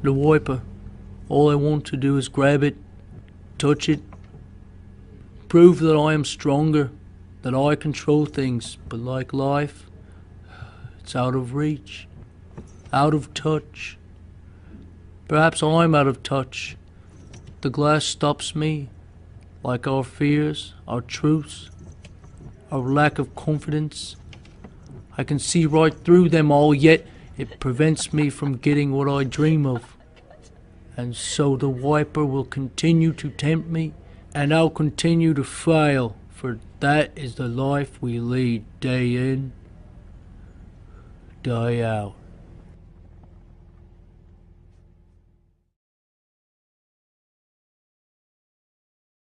The wiper. All I want to do is grab it, touch it, prove that I am stronger, that I control things, but like life, it's out of reach, out of touch. Perhaps I'm out of touch. The glass stops me, like our fears, our truths, our lack of confidence. I can see right through them all, yet it prevents me from getting what I dream of. And so the wiper will continue to tempt me, and I'll continue to fail, for that is the life we lead day in, day out.